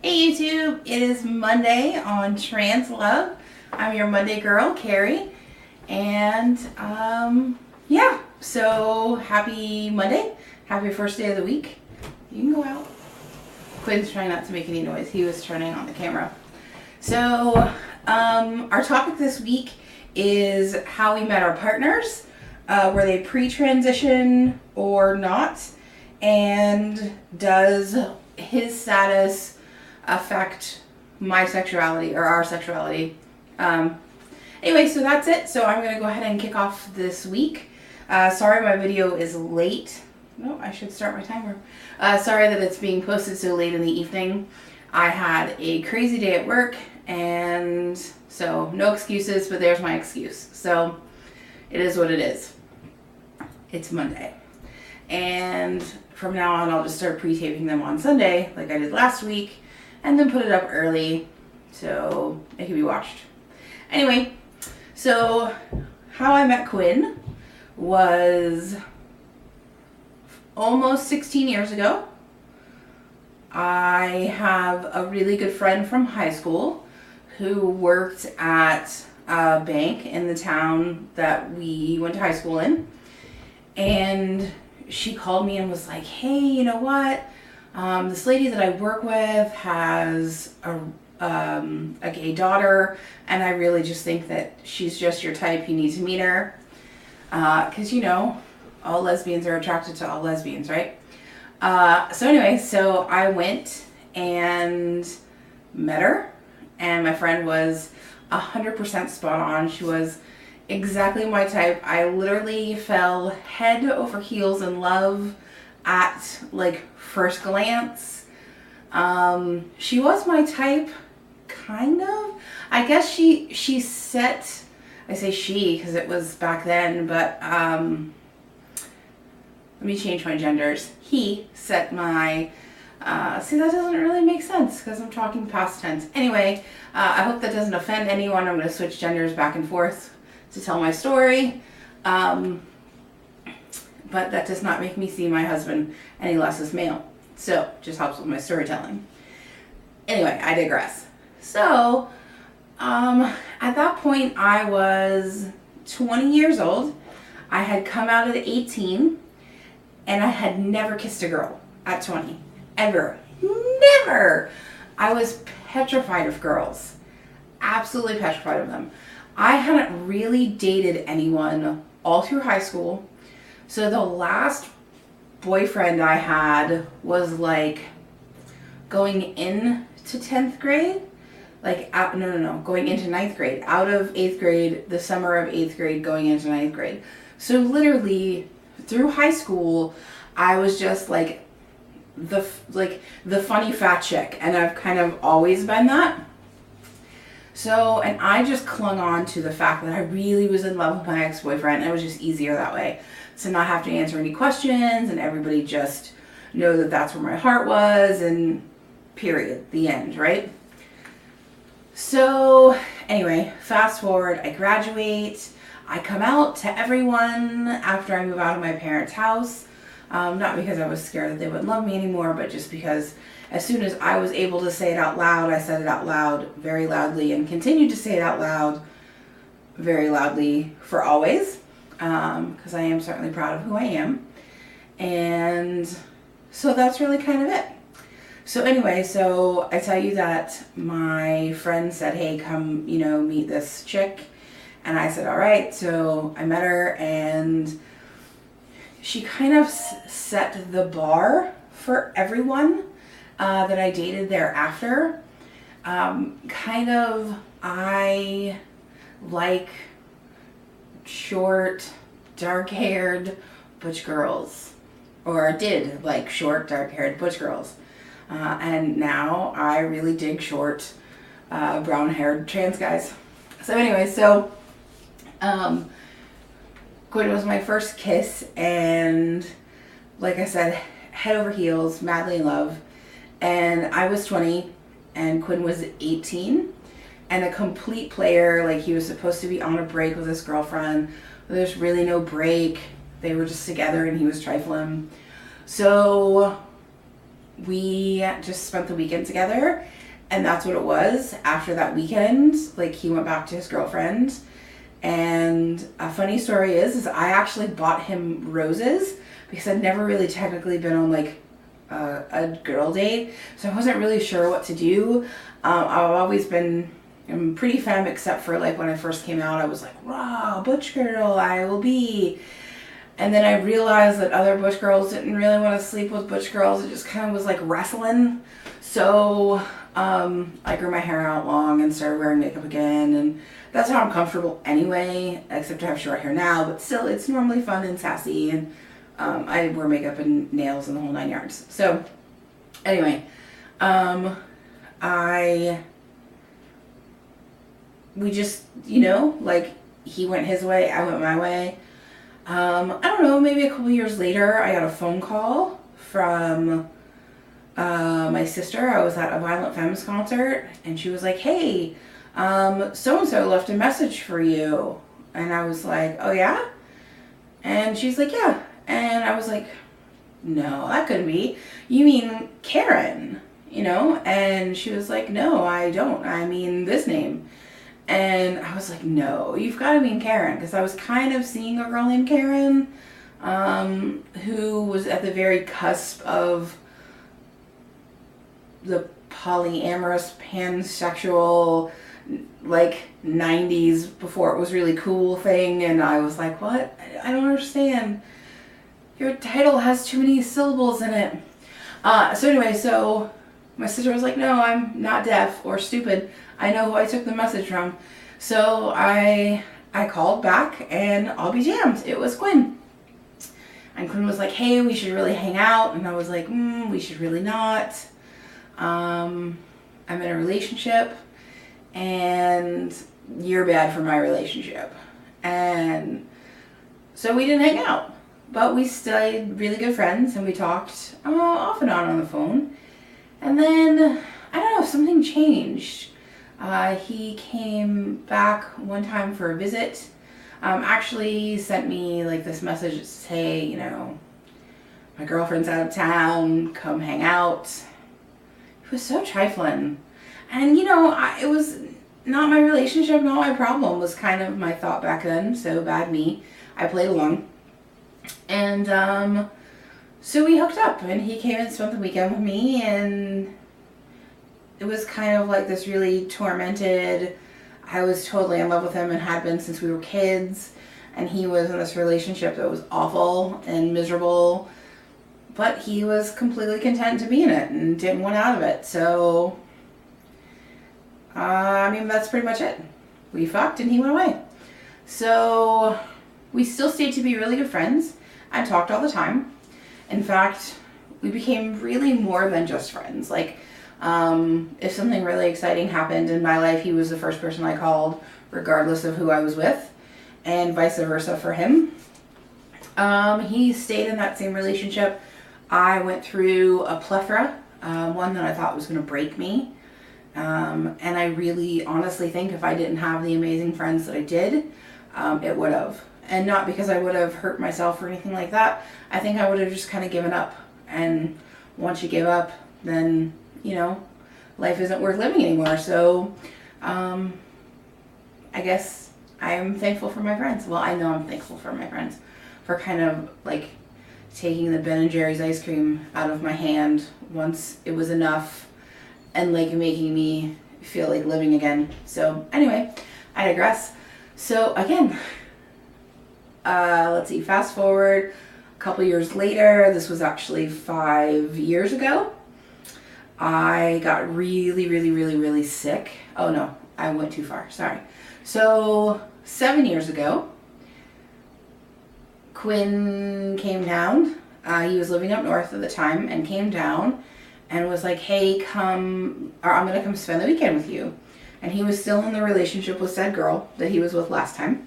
Hey YouTube, it is Monday on Trans Love. I'm your Monday girl, Kari. And yeah, so happy Monday. Happy first day of the week. You can go out. Quinn's trying not to make any noise. He was turning on the camera. So our topic this week is how we met our partners. Were they pre-transition or not? And does his status affect my sexuality or our sexuality? Anyway, so that's it. So I'm going to go ahead and kick off this week. Sorry my video is late. No, I should start my timer. Sorry that it's being posted so late in the evening. I had a crazy day at work, and so no excuses, but there's my excuse. So it is what it is. It's Monday. And from now on, I'll just start pre-taping them on Sunday like I did last week, and then put it up early so it can be watched. Anyway, so how I met Quinn was almost 16 years ago. I have a really good friend from high school who worked at a bank in the town that we went to high school in. And she called me and was like, hey, you know what? This lady that I work with has a gay daughter, and I really just think that she's just your type. You need to meet her. Because, you know, all lesbians are attracted to all lesbians, right? So anyway, so I went and met her, and my friend was 100% spot on. She was exactly my type. I literally fell head over heels in love at like first glance. She was my type, kind of. I guess she set, I say she because it was back then, but let me change my genders. He set my, see, that doesn't really make sense because I'm talking past tense. Anyway, I hope that doesn't offend anyone. I'm going to switch genders back and forth to tell my story. But that does not make me see my husband any less as male. So, just helps with my storytelling. Anyway, I digress. So, at that point, I was 20 years old. I had come out at 18, and I had never kissed a girl at 20. Ever. Never! I was petrified of girls. Absolutely petrified of them. I hadn't really dated anyone all through high school. So the last boyfriend I had was like going into 10th grade. Like, going into 9th grade. Out of 8th grade, the summer of 8th grade, going into 9th grade. So literally, through high school, I was just like the funny fat chick. And I've kind of always been that. So, and I just clung on to the fact that I really was in love with my ex-boyfriend, and it was just easier that way. To not have to answer any questions, and everybody just know that that's where my heart was, and period, the end, right? So, anyway, fast forward, I graduate, I come out to everyone after I move out of my parents' house, not because I was scared that they wouldn't love me anymore, but just because as soon as I was able to say it out loud, I said it out loud very loudly and continued to say it out loud very loudly for always, because I am certainly proud of who I am. And so that's really kind of it. So anyway, so I tell you that my friend said, hey, come, meet this chick. And I said, all right. So I met her, and she kind of set the bar for everyone that I dated thereafter. I like short, dark-haired butch girls, or did like short, dark-haired butch girls. And now I really dig short, brown-haired trans guys. So anyway, Quinn was my first kiss, and like I said, head over heels, madly in love. And I was 20, and Quinn was 18, and a complete player. Like, he was supposed to be on a break with his girlfriend. There's really no break. They were just together, and he was trifling. So we just spent the weekend together, and that's what it was. After that weekend, like, he went back to his girlfriend. And a funny story is I actually bought him roses because I'd never really technically been on like a girl date, so I wasn't really sure what to do. I've always been pretty femme, except for like when I first came out, I was like, wow, butch girl, I will be. And then I realized that other butch girls didn't really want to sleep with butch girls. It just kind of was like wrestling. So I grew my hair out long and started wearing makeup again, and that's how I'm comfortable anyway, except I have short hair now, but still it's normally fun and sassy, and I wear makeup and nails and the whole 9 yards. So anyway, we just, you know, like, he went his way, I went my way. I don't know, maybe a couple years later, I got a phone call from my sister. I was at a Violent Femmes concert, and she was like, hey, so-and-so left a message for you. And I was like, oh yeah? And she's like, yeah. And I was like, no, that couldn't be. You mean Karen, you know? And she was like, no, I don't. I mean this name. And I was like, no, you've got to mean Karen. Because I was kind of seeing a girl named Karen who was at the very cusp of the polyamorous, pansexual, like 90s, before it was really cool thing. And I was like, what? I don't understand. Your title has too many syllables in it. So anyway, so my sister was like, no, I'm not deaf or stupid. I know who I took the message from. So I called back, and I'll be damned, it was Quinn. And Quinn was like, hey, we should really hang out. And I was like, we should really not. I'm in a relationship, and you're bad for my relationship. And so we didn't hang out, but we stayed really good friends, and we talked off and on the phone. And then, I don't know, something changed. He came back one time for a visit. Actually sent me like this message to say, you know, my girlfriend's out of town, come hang out. It was so trifling. And, you know, it was not my relationship, not my problem, was kind of my thought back then. So bad me. I played along. And so we hooked up, and he came and spent the weekend with me, and it was kind of like this really tormented, I was totally in love with him and had been since we were kids, and he was in this relationship that was awful and miserable, but he was completely content to be in it and didn't want out of it. So I mean, that's pretty much it. We fucked and he went away. So we still stayed to be really good friends and talked all the time. In fact, we became really more than just friends. Like, if something really exciting happened in my life, he was the first person I called, regardless of who I was with, and vice versa for him. He stayed in that same relationship. I went through a plethora, one that I thought was going to break me. And I really honestly think if I didn't have the amazing friends that I did, it would have. And not because I would have hurt myself or anything like that. I think I would have just kind of given up. And once you give up, then, you know, life isn't worth living anymore. So, I guess I am thankful for my friends. Well, I know I'm thankful for my friends for kind of like taking the Ben & Jerry's ice cream out of my hand once it was enough and like making me feel like living again. So anyway, I digress. So again, let's see, fast forward a couple years later, this was actually 5 years ago. I got really sick. Oh no, I went too far, sorry. So 7 years ago, Quinn came down. He was living up north at the time and came down and was like, hey, come, or I'm gonna come spend the weekend with you. And he was still in the relationship with said girl that he was with last time.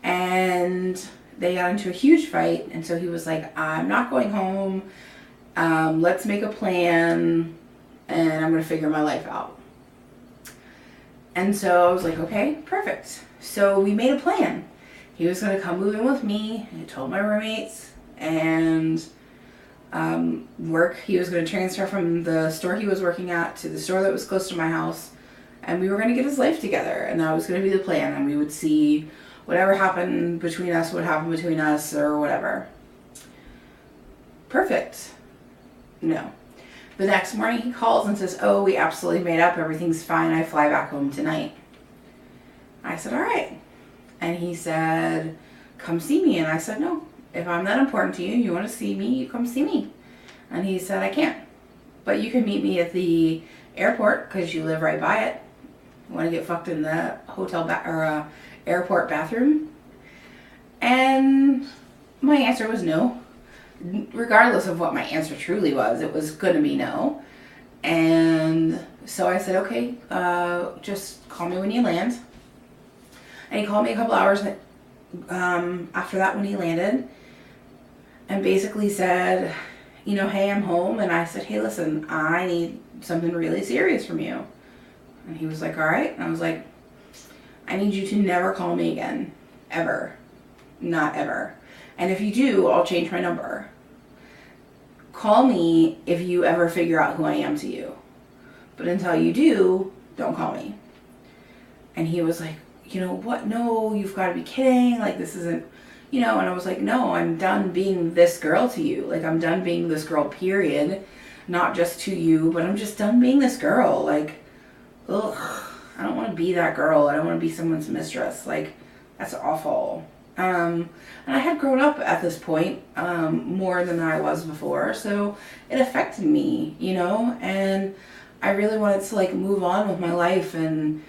And they got into a huge fight, and so he was like, I'm not going home, let's make a plan, and I'm gonna figure my life out. And so I was like, okay, perfect. So we made a plan. He was gonna come move in with me, and I told my roommates, and work. He was going to transfer from the store he was working at to the store that was close to my house, and we were going to get his life together, and that was going to be the plan, and we would see whatever happened between us would happen between us, or whatever. Perfect. No. The next morning he calls and says, oh, we absolutely made up, everything's fine, I fly back home tonight. I said, all right. And he said, come see me. And I said, no, if I'm that important to you, you want to see me, you come see me. And he said, I can't, but you can meet me at the airport because you live right by it. Want to get fucked in the hotel or airport bathroom? And my answer was no. Regardless of what my answer truly was, it was going to be no. And so I said, okay, just call me when you land. And he called me a couple hours after that when he landed, and basically said, you know, hey, I'm home. And I said, hey, listen, I need something really serious from you. And he was like, all right. And I was like, I need you to never call me again. Ever. Not ever. And if you do, I'll change my number. Call me if you ever figure out who I am to you. But until you do, don't call me. And he was like, you know what? No, you've got to be kidding. Like, this isn't, you know. And I was like, no, I'm done being this girl to you. Like, I'm done being this girl, period. Not just to you, but I'm just done being this girl. Like, ugh, I don't want to be that girl. I don't want to be someone's mistress. Like, that's awful. And I had grown up at this point more than I was before, so it affected me, you know, and I really wanted to like move on with my life and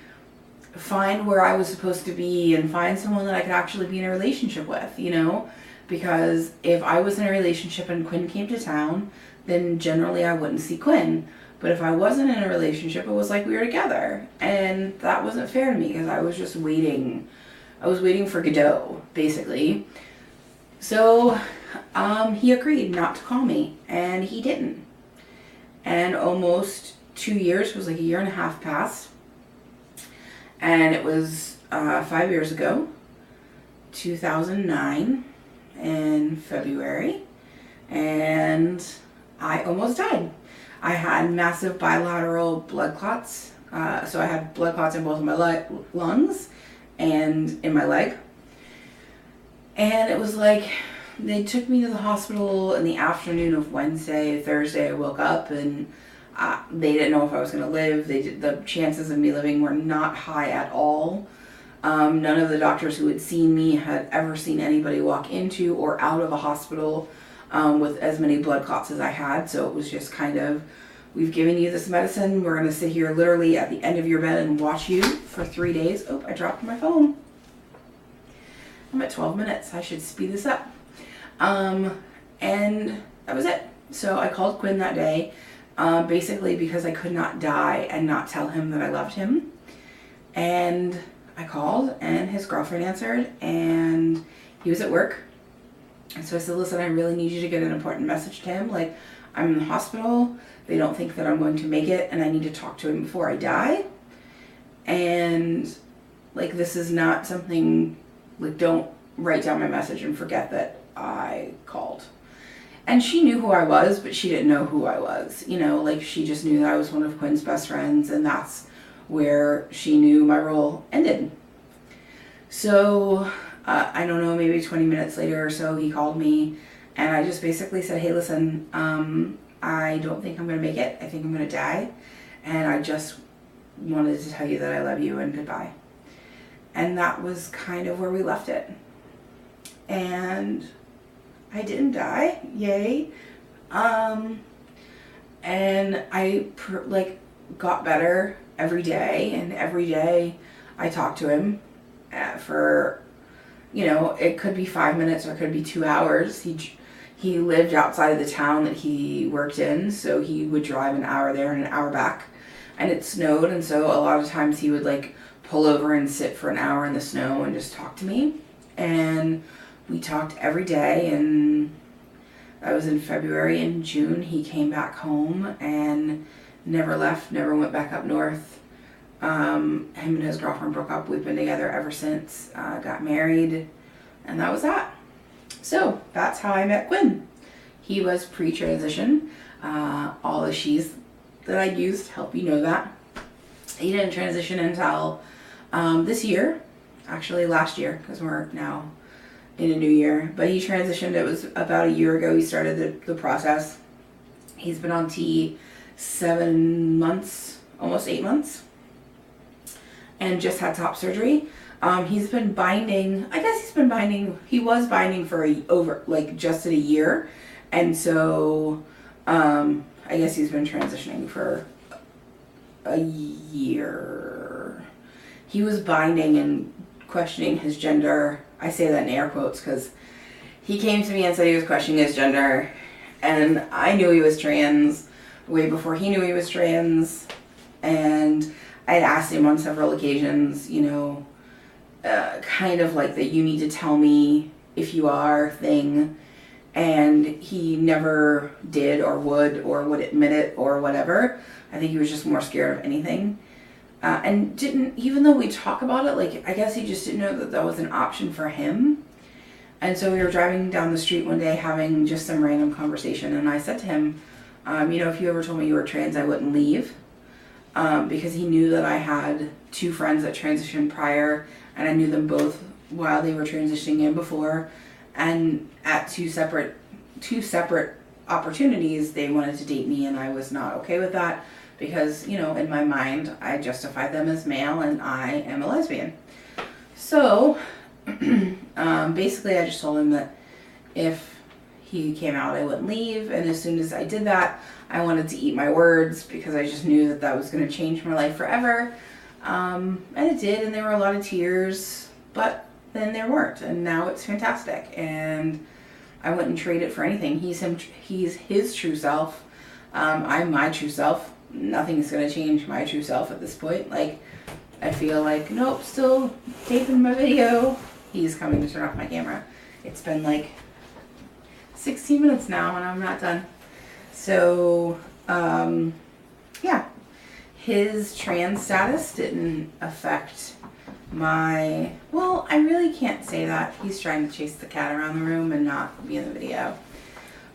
find where I was supposed to be and find someone that I could actually be in a relationship with, you know, because if I was in a relationship and Quinn came to town, then generally I wouldn't see Quinn. But if I wasn't in a relationship, it was like we were together, and that wasn't fair to me because I was just waiting. I was waiting for Godot, basically. So he agreed not to call me, and he didn't. And almost 2 years, was like a year and a half passed. And it was 5 years ago, 2009, in February. And I almost died. I had massive bilateral blood clots. So I had blood clots in both of my lungs and in my leg. And it was like, they took me to the hospital in the afternoon of Wednesday. Thursday I woke up and they didn't know if I was going to live. The chances of me living were not high at all. None of the doctors who had seen me had ever seen anybody walk into or out of a hospital with as many blood clots as I had. So it was just kind of, we've given you this medicine. We're going to sit here literally at the end of your bed and watch you for 3 days. Oh, I dropped my phone. I'm at 12 minutes. I should speed this up. And that was it. So I called Quinn that day, basically because I could not die and not tell him that I loved him. And I called and his girlfriend answered and he was at work. And so I said, listen, I really need you to get an important message to him. Like, I'm in the hospital. They don't think that I'm going to make it, and I need to talk to him before I die. And like, this is not something, like, don't write down my message and forget that I called. And she knew who I was, but she didn't know who I was. You know, like, she just knew that I was one of Quinn's best friends, and that's where she knew my role ended. So, I don't know, maybe 20 minutes later or so, he called me, and I just basically said, hey, listen, I don't think I'm going to make it. I think I'm going to die. And I just wanted to tell you that I love you and goodbye. And that was kind of where we left it. And I didn't die. Yay. And I got better every day. And every day I talked to him for, you know, it could be 5 minutes or it could be 2 hours. He lived outside of the town that he worked in, so he would drive an hour there and an hour back. And it snowed, and so a lot of times he would like pull over and sit for an hour in the snow and just talk to me. And we talked every day, and that was in February. In June, he came back home and never left, never went back up north. Him and his girlfriend broke up. We've been together ever since, got married, and that was that. So that's how I met Quinn. he was pre-transition. All the she's that I used help you know that. He didn't transition until this year, actually last year, because we're now in a new year. But he transitioned, it was about a year ago he started the process. He's been on T 7 months, almost 8 months, and just had top surgery. He's been binding, he was binding for just at a year. And so, I guess he's been transitioning for a year. He was binding and questioning his gender. I say that in air quotes because he came to me and said he was questioning his gender, and I knew he was trans way before he knew he was trans. And I had asked him on several occasions, kind of like that you need to tell me if you are thing, and he never did or would admit it or whatever. I think he was just more scared of anything, and didn't, even though we talk about it, I guess he just didn't know that that was an option for him. And so we were driving down the street one day having just some random conversation, and I said to him, if you ever told me you were trans, I wouldn't leave, because he knew that I had 2 friends that transitioned prior, and I knew them both while they were transitioning in before, and at two separate opportunities they wanted to date me, and I was not okay with that because, in my mind I justified them as male and I am a lesbian. So basically I just told him that if he came out I wouldn't leave, and as soon as I did that I wanted to eat my words because I just knew that that was going to change my life forever. And it did, and there were a lot of tears, but then there weren't, and now it's fantastic, and I wouldn't trade it for anything. He's his true self. I'm my true self. Nothing's going to change my true self at this point. I feel like, nope, still taping my video. He's coming to turn off my camera. It's been 16 minutes now and I'm not done. So, yeah. His trans status didn't affect I really can't say that. He's trying to chase the cat around the room and not be in the video.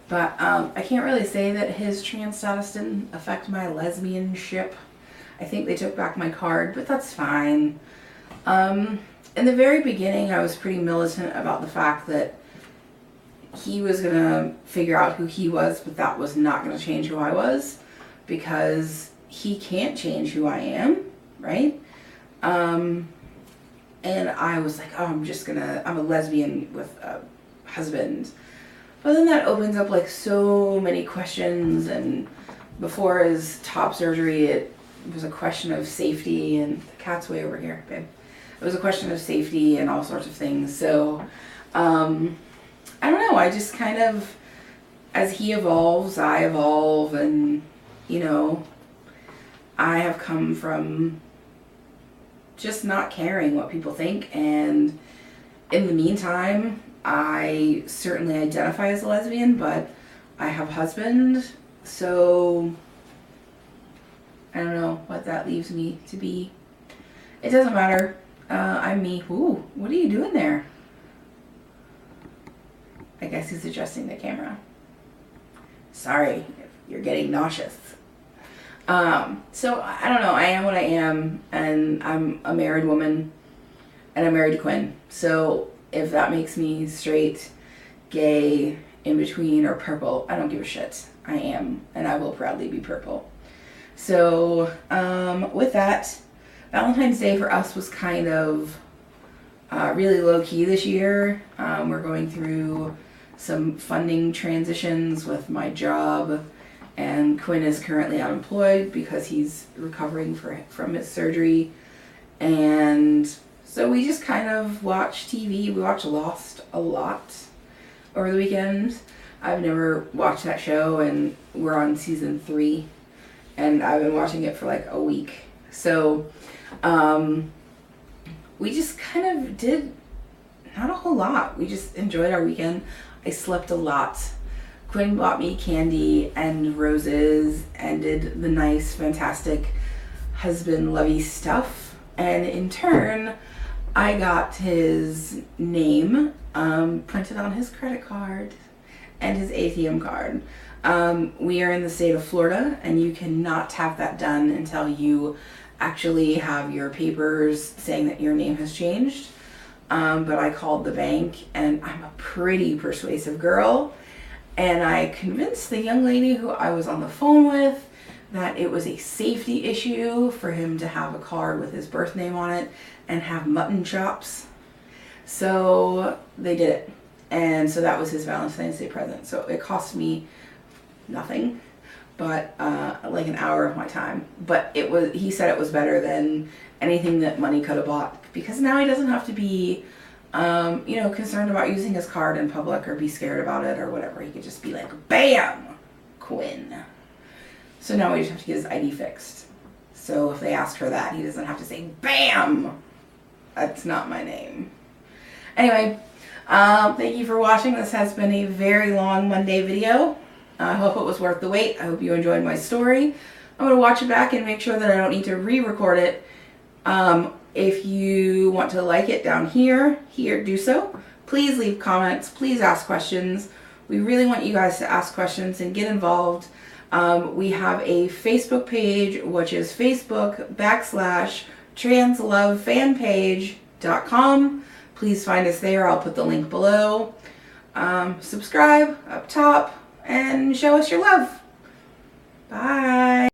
But I can't really say that his trans status didn't affect my lesbianship. I think they took back my card, but that's fine. In the very beginning, I was pretty militant about the fact that he was going to figure out who he was, but that was not going to change who I was, because he can't change who I am, right? And I was like, oh, I'm a lesbian with a husband. But then that opens up so many questions, and before his top surgery, it was a question of safety, and the cat's way over here, babe. It was a question of safety and all sorts of things. So, I don't know, I just kind of, as he evolves, I evolve, and, I have come from just not caring what people think, and in the meantime, I certainly identify as a lesbian, but I have a husband, so I don't know what that leaves me to be. It doesn't matter. I'm me. Ooh, what are you doing there? I guess he's adjusting the camera. Sorry if you're getting nauseous. So I don't know, I am what I am, and I'm a married woman, and I'm married to Quinn. So if that makes me straight, gay, in between, or purple, I don't give a shit. I am, and I will proudly be purple. So with that, Valentine's Day for us was kind of really low-key this year. We're going through some funding transitions with my job, and Quinn is currently unemployed because he's recovering from his surgery. And so we just kind of watch TV. We watch Lost a lot over the weekend. I've never watched that show, and we're on season 3, and I've been watching it for a week. So we just kind of did not a whole lot. We just enjoyed our weekend. I slept a lot. Quinn bought me candy and roses and did the nice, fantastic husband-lovey stuff. And in turn, I got his name printed on his credit card. and his ATM card. We are in the state of Florida, and you cannot have that done until you actually have your papers saying that your name has changed. But I called the bank, and I'm a pretty persuasive girl, and I convinced the young lady who I was on the phone with that it was a safety issue for him to have a card with his birth name on it and have mutton chops. So they did it. And so that was his Valentine's Day present. So it cost me nothing, but like an hour of my time. But he said it was better than anything that money could have bought, because now he doesn't have to be concerned about using his card in public or be scared about it or whatever. He could just be like, bam, Quinn. So now we just have to get his ID fixed. So if they ask for that, he doesn't have to say, bam, that's not my name. Anyway, thank you for watching. This has been a very long Monday video. I hope it was worth the wait. I hope you enjoyed my story. I'm going to watch it back and make sure that I don't need to re-record it. If you want to like it down here, do so. Please leave comments. Please ask questions. We really want you guys to ask questions and get involved. We have a Facebook page, which is facebook.com/translovefanpage.com. Please find us there. I'll put the link below. Subscribe up top and show us your love. Bye.